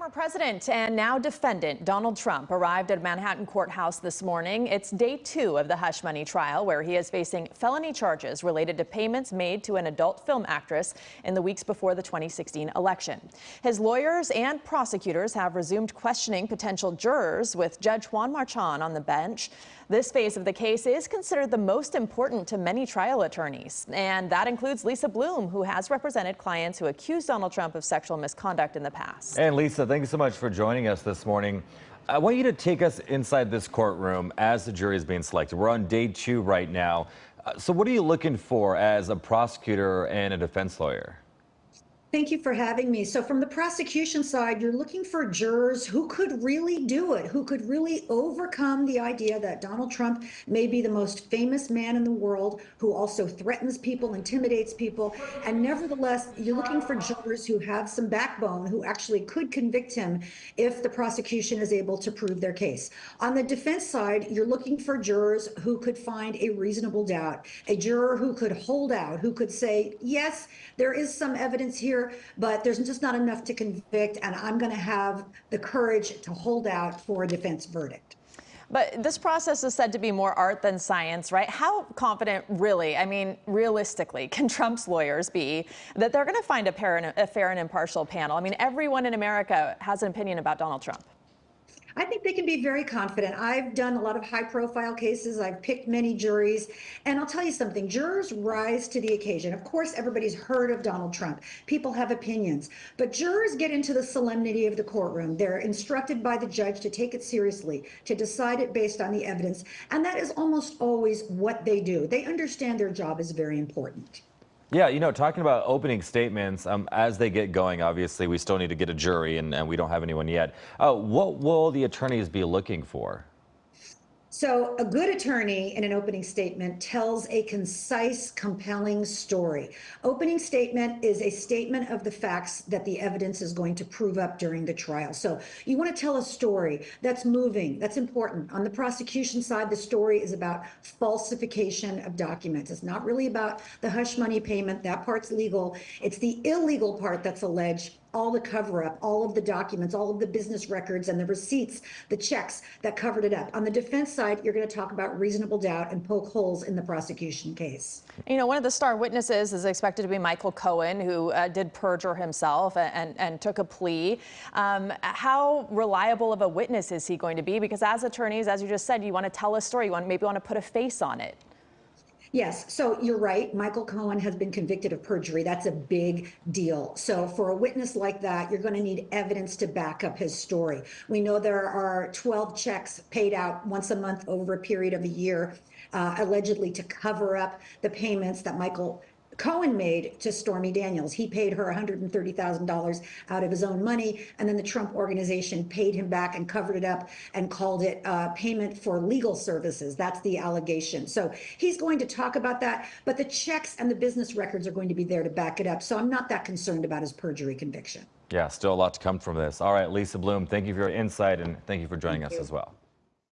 Former President and now defendant Donald Trump arrived at a Manhattan courthouse this morning. It's day 2 of the hush money trial, where he is facing felony charges related to payments made to an adult film actress in the weeks before the 2016 election. His lawyers and prosecutors have resumed questioning potential jurors, with Judge Juan Marchand on the bench. This phase of the case is considered the most important to many trial attorneys, and that includes Lisa Bloom, who has represented clients who accused Donald Trump of sexual misconduct in the past. And Lisa, thank you so much for joining us this morning. I want you to take us inside this courtroom as the jury is being selected. We're on day 2 right now. So what are you looking for as a prosecutor and a defense lawyer? Thank you for having me. So from the prosecution side, you're looking for jurors who could really do it, who could really overcome the idea that Donald Trump may be the most famous man in the world, who also threatens people, intimidates people. And nevertheless, you're looking for jurors who have some backbone, who actually could convict him if the prosecution is able to prove their case. On the defense side, you're looking for jurors who could find a reasonable doubt, a juror who could hold out, who could say, yes, there is some evidence here, but there's just not enough to convict, and I'm going to have the courage to hold out for a defense verdict. But this process is said to be more art than science, right? How confident, really, I mean, realistically, can Trump's lawyers be that they're going to find a fair and impartial panel? I mean, everyone in America has an opinion about Donald Trump. I think they can be very confident. I've done a lot of high-profile cases. I've picked many juries. And I'll tell you something, jurors rise to the occasion. Of course, everybody's heard of Donald Trump. People have opinions. But jurors get into the solemnity of the courtroom. They're instructed by the judge to take it seriously, to decide it based on the evidence. And that is almost always what they do. They understand their job is very important. Yeah, you know, talking about opening statements, as they get going, obviously, we still need to get a jury, and we don't have anyone yet. What will the attorneys be looking for? So a good attorney in an opening statement tells a concise, compelling story. Opening statement is a statement of the facts that the evidence is going to prove up during the trial. So you want to tell a story that's moving, that's important. On the prosecution side, the story is about falsification of documents. It's not really about the hush money payment. That part's legal. It's the illegal part that's alleged. All the cover-up, all of the documents, all of the business records and the receipts, the checks that covered it up. On the defense side, you're going to talk about reasonable doubt and poke holes in the prosecution case. You know, one of the star witnesses is expected to be Michael Cohen, who did perjure himself and took a plea. How reliable of a witness is he going to be? Because as attorneys, as you just said, you want to tell a story. You maybe want to put a face on it. Yes, so you're right. Michael Cohen has been convicted of perjury. That's a big deal. So for a witness like that, you're going to need evidence to back up his story. We know there are 12 checks paid out once a month over a period of a year, allegedly to cover up the payments that Michael Cohen made to Stormy Daniels. He paid her $130,000 out of his own money, and then the Trump organization paid him back and covered it up and called it payment for legal services. That's the allegation. So he's going to talk about that, but the checks and the business records are going to be there to back it up. So I'm not that concerned about his perjury conviction. Yeah, still a lot to come from this. All right, Lisa Bloom, thank you for your insight, and thank you for joining us as well.